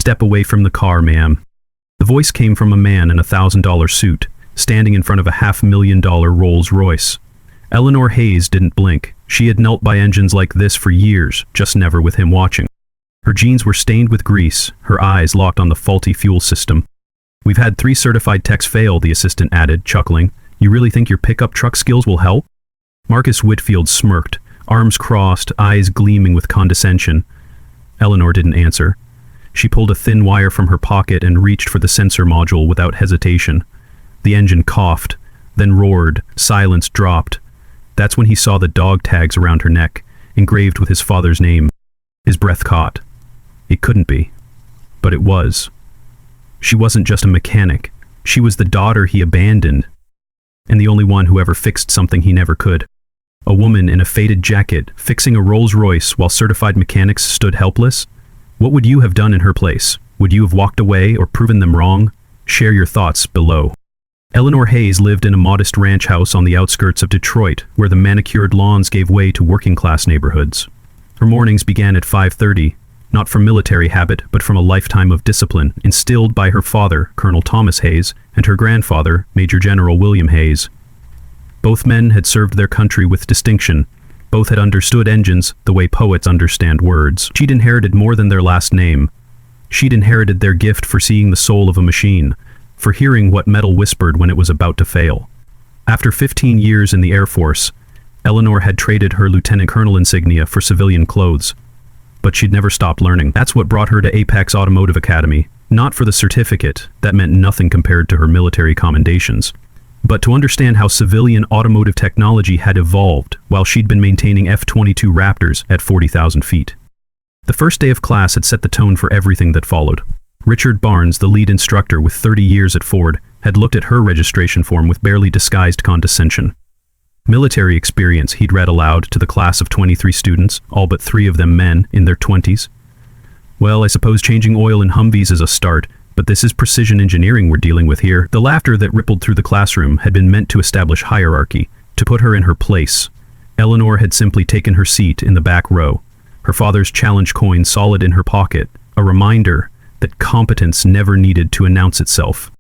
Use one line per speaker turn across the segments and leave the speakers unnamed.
"Step away from the car, ma'am." The voice came from a man in a $1,000 suit, standing in front of a $500,000 Rolls-Royce. Eleanor Hayes didn't blink. She had knelt by engines like this for years, just never with him watching. Her jeans were stained with grease, her eyes locked on the faulty fuel system. "We've had 3 certified techs fail," the assistant added, chuckling. "You really think your pickup truck skills will help?" Marcus Whitfield smirked, arms crossed, eyes gleaming with condescension. Eleanor didn't answer. She pulled a thin wire from her pocket and reached for the sensor module without hesitation. The engine coughed, then roared. Silence dropped. That's when he saw the dog tags around her neck, engraved with his father's name. His breath caught. It couldn't be. But it was. She wasn't just a mechanic. She was the daughter he abandoned, and the only one who ever fixed something he never could. A woman in a faded jacket, fixing a Rolls-Royce while certified mechanics stood helpless? What would you have done in her place? Would you have walked away or proven them wrong? Share your thoughts below. Eleanor Hayes lived in a modest ranch house on the outskirts of Detroit, where the manicured lawns gave way to working-class neighborhoods. Her mornings began at 5:30, not from military habit, but from a lifetime of discipline instilled by her father, Colonel Thomas Hayes, and her grandfather, Major General William Hayes. Both men had served their country with distinction. Both had understood engines the way poets understand words. She'd inherited more than their last name. She'd inherited their gift for seeing the soul of a machine, for hearing what metal whispered when it was about to fail. After 15 years in the Air Force, Eleanor had traded her lieutenant colonel insignia for civilian clothes. But she'd never stopped learning. That's what brought her to Apex Automotive Academy, not for the certificate, that meant nothing compared to her military commendations, but to understand how civilian automotive technology had evolved while she'd been maintaining F-22 Raptors at 40,000 feet. The first day of class had set the tone for everything that followed. Richard Barnes, the lead instructor with 30 years at Ford, had looked at her registration form with barely disguised condescension. Military experience, he'd read aloud to the class of 23 students, all but 3 of them men in their 20s. "Well, I suppose changing oil in Humvees is a start, but this is precision engineering we're dealing with here." The laughter that rippled through the classroom had been meant to establish hierarchy, to put her in her place. Eleanor had simply taken her seat in the back row, her father's challenge coin solid in her pocket, a reminder that competence never needed to announce itself.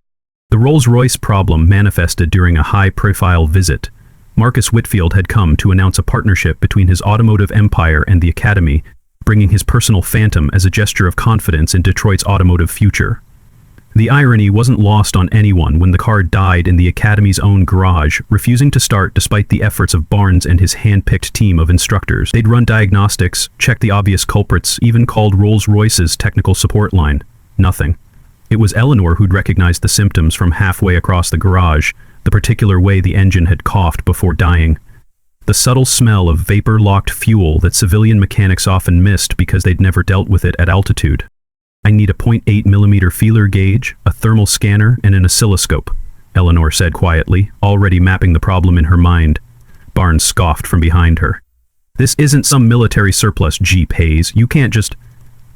The Rolls-Royce problem manifested during a high-profile visit. Marcus Whitfield had come to announce a partnership between his automotive empire and the Academy, bringing his personal phantom as a gesture of confidence in Detroit's automotive future. The irony wasn't lost on anyone when the car died in the Academy's own garage, refusing to start despite the efforts of Barnes and his hand-picked team of instructors. They'd run diagnostics, checked the obvious culprits, even called Rolls-Royce's technical support line. Nothing. It was Eleanor who'd recognized the symptoms from halfway across the garage, the particular way the engine had coughed before dying. The subtle smell of vapor-locked fuel that civilian mechanics often missed because they'd never dealt with it at altitude. "I need a .8mm feeler gauge, a thermal scanner, and an oscilloscope," Eleanor said quietly, already mapping the problem in her mind. Barnes scoffed from behind her. "This isn't some military surplus, Jeep, Hayes. You can't just—"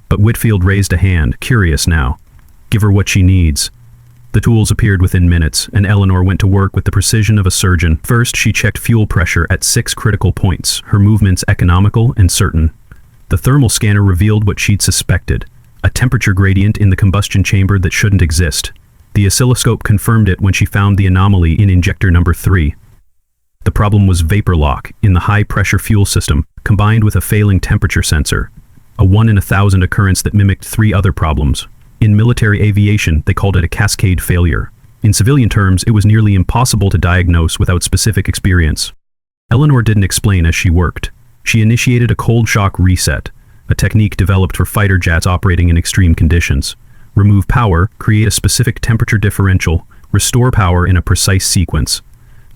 But Whitfield raised a hand, curious now. "Give her what she needs." The tools appeared within minutes, and Eleanor went to work with the precision of a surgeon. First, she checked fuel pressure at 6 critical points, her movements economical and certain. The thermal scanner revealed what she'd suspected, a temperature gradient in the combustion chamber that shouldn't exist. The oscilloscope confirmed it when she found the anomaly in injector number 3. The problem was vapor lock in the high-pressure fuel system, combined with a failing temperature sensor, a 1 in 1,000 occurrence that mimicked 3 other problems. In military aviation, they called it a cascade failure. In civilian terms, it was nearly impossible to diagnose without specific experience. Eleanor didn't explain as she worked. She initiated a cold shock reset, a technique developed for fighter jets operating in extreme conditions. Remove power, create a specific temperature differential, restore power in a precise sequence.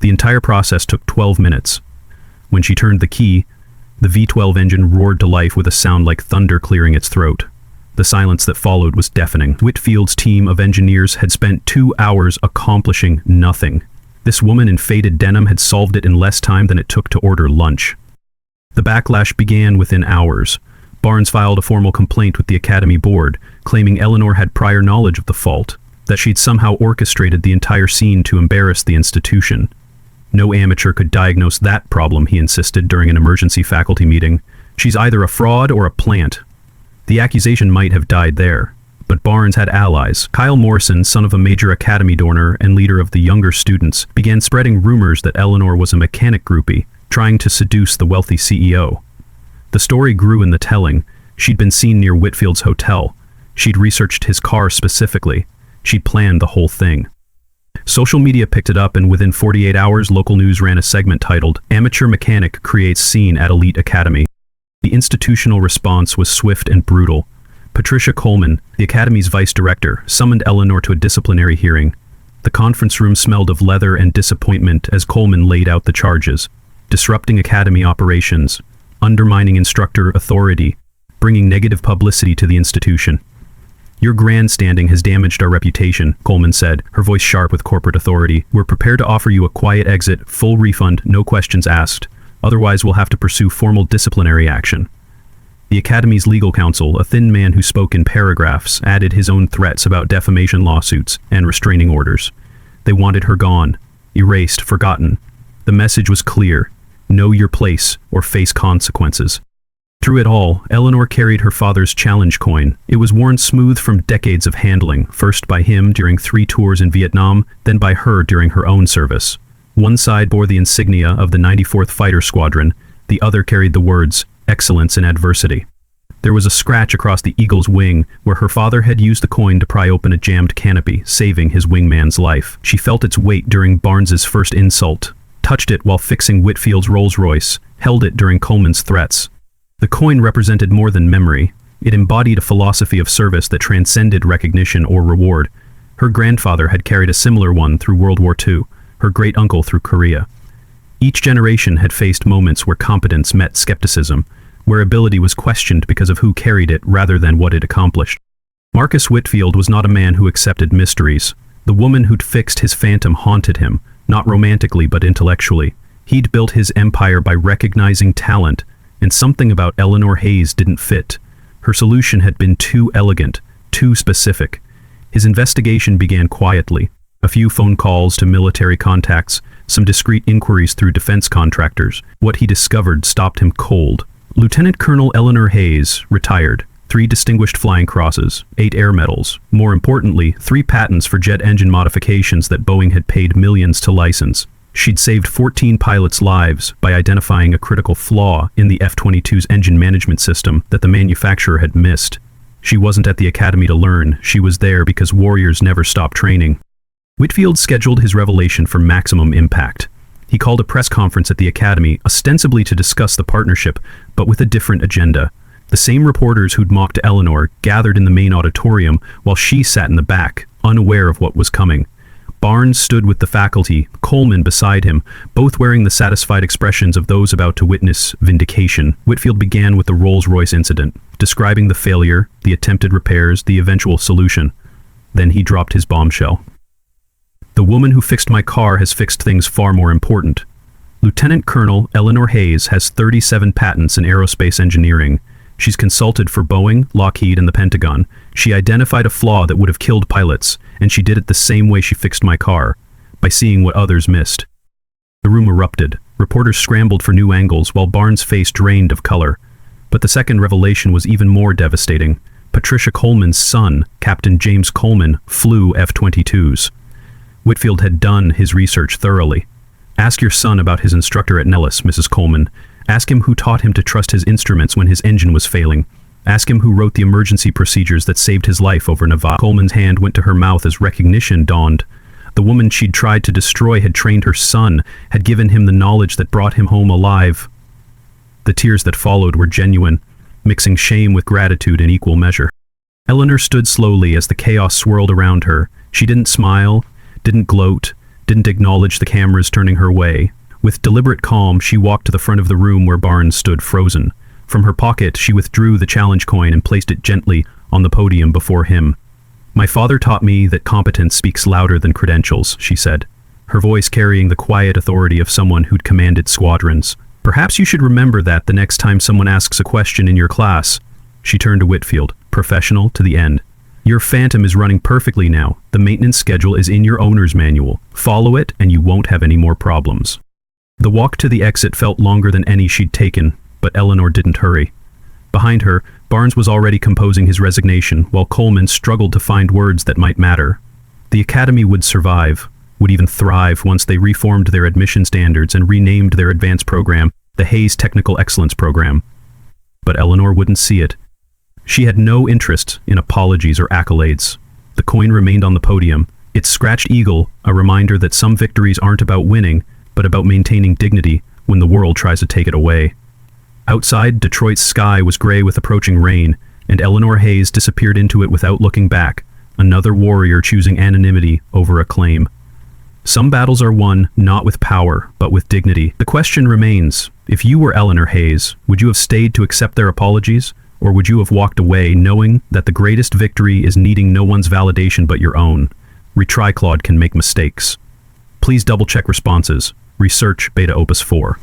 The entire process took 12 minutes. When she turned the key, the V12 engine roared to life with a sound like thunder clearing its throat. The silence that followed was deafening. Whitfield's team of engineers had spent 2 hours accomplishing nothing. This woman in faded denim had solved it in less time than it took to order lunch. The backlash began within hours. Barnes filed a formal complaint with the Academy board, claiming Eleanor had prior knowledge of the fault, that she'd somehow orchestrated the entire scene to embarrass the institution. No amateur could diagnose that problem, he insisted during an emergency faculty meeting. She's either a fraud or a plant. The accusation might have died there, But Barnes had allies. Kyle Morrison, son of a major academy donor and leader of the younger students, began spreading rumors that Eleanor was a mechanic groupie, trying to seduce the wealthy CEO. The story grew in the telling. She'd been seen near Whitfield's hotel. She'd researched his car specifically. She'd planned the whole thing. Social media picked it up, and within 48 hours, local news ran a segment titled, "Amateur Mechanic Creates Scene at Elite Academy." The institutional response was swift and brutal. Patricia Coleman, the Academy's vice director, summoned Eleanor to a disciplinary hearing. The conference room smelled of leather and disappointment as Coleman laid out the charges: disrupting Academy operations, undermining instructor authority, bringing negative publicity to the institution. "Your grandstanding has damaged our reputation," Coleman said, her voice sharp with corporate authority. "We're prepared to offer you a quiet exit, full refund, no questions asked. Otherwise, we'll have to pursue formal disciplinary action." The Academy's legal counsel, a thin man who spoke in paragraphs, added his own threats about defamation lawsuits and restraining orders. They wanted her gone, erased, forgotten. The message was clear: know your place or face consequences. Through it all, Eleanor carried her father's challenge coin. It was worn smooth from decades of handling, first by him during 3 tours in Vietnam, then by her during her own service. One side bore the insignia of the 94th Fighter Squadron, the other carried the words, "Excellence in Adversity." There was a scratch across the eagle's wing where her father had used the coin to pry open a jammed canopy, saving his wingman's life. She felt its weight during Barnes's first insult, touched it while fixing Whitfield's Rolls-Royce, held it during Coleman's threats. The coin represented more than memory. It embodied a philosophy of service that transcended recognition or reward. Her grandfather had carried a similar one through World War II, her great-uncle through Korea. Each generation had faced moments where competence met skepticism, where ability was questioned because of who carried it rather than what it accomplished. Marcus Whitfield was not a man who accepted mysteries. The woman who'd fixed his phantom haunted him, not romantically but intellectually. He'd built his empire by recognizing talent, and something about Eleanor Hayes didn't fit. Her solution had been too elegant, too specific. His investigation began quietly. A few phone calls to military contacts, some discreet inquiries through defense contractors. What he discovered stopped him cold. Lieutenant Colonel Eleanor Hayes, retired, 3 distinguished flying crosses, 8 air medals. More importantly, 3 patents for jet engine modifications that Boeing had paid millions to license. She'd saved 14 pilots' lives by identifying a critical flaw in the F-22's engine management system that the manufacturer had missed. She wasn't at the Academy to learn. She was there because warriors never stop training. Whitfield scheduled his revelation for maximum impact. He called a press conference at the Academy, ostensibly to discuss the partnership, but with a different agenda. The same reporters who'd mocked Eleanor gathered in the main auditorium while she sat in the back, unaware of what was coming. Barnes stood with the faculty, Coleman beside him, both wearing the satisfied expressions of those about to witness vindication. Whitfield began with the Rolls-Royce incident, describing the failure, the attempted repairs, the eventual solution. Then he dropped his bombshell. "The woman who fixed my car has fixed things far more important. Lieutenant Colonel Eleanor Hayes has 37 patents in aerospace engineering. She's consulted for Boeing, Lockheed, and the Pentagon. She identified a flaw that would have killed pilots, and she did it the same way she fixed my car, by seeing what others missed." The room erupted. Reporters scrambled for new angles while Barnes' face drained of color. But the second revelation was even more devastating. Patricia Coleman's son, Captain James Coleman, flew F-22s. Whitfield had done his research thoroughly. "Ask your son about his instructor at Nellis, Mrs. Coleman. Ask him who taught him to trust his instruments when his engine was failing. Ask him who wrote the emergency procedures that saved his life over Nevada." Coleman's hand went to her mouth as recognition dawned. The woman she'd tried to destroy had trained her son, had given him the knowledge that brought him home alive. The tears that followed were genuine, mixing shame with gratitude in equal measure. Eleanor stood slowly as the chaos swirled around her. She didn't smile, didn't gloat, didn't acknowledge the cameras turning her way. With deliberate calm, she walked to the front of the room where Barnes stood frozen. From her pocket, she withdrew the challenge coin and placed it gently on the podium before him. "My father taught me that competence speaks louder than credentials," she said, her voice carrying the quiet authority of someone who'd commanded squadrons. "Perhaps you should remember that the next time someone asks a question in your class." She turned to Whitfield, professional to the end. "Your Phantom is running perfectly now. The maintenance schedule is in your owner's manual. Follow it and you won't have any more problems." The walk to the exit felt longer than any she'd taken, but Eleanor didn't hurry. Behind her, Barnes was already composing his resignation, while Coleman struggled to find words that might matter. The academy would survive, would even thrive once they reformed their admission standards and renamed their advanced program the Hayes Technical Excellence Program. But Eleanor wouldn't see it. She had no interest in apologies or accolades. The coin remained on the podium, its scratched eagle a reminder that some victories aren't about winning, but about maintaining dignity when the world tries to take it away. Outside, Detroit's sky was gray with approaching rain, and Eleanor Hayes disappeared into it without looking back, another warrior choosing anonymity over acclaim. Some battles are won not with power, but with dignity. The question remains, if you were Eleanor Hayes, would you have stayed to accept their apologies, or would you have walked away knowing that the greatest victory is needing no one's validation but your own? Retry Claude can make mistakes. Please double-check responses. Research Beta Opus 4.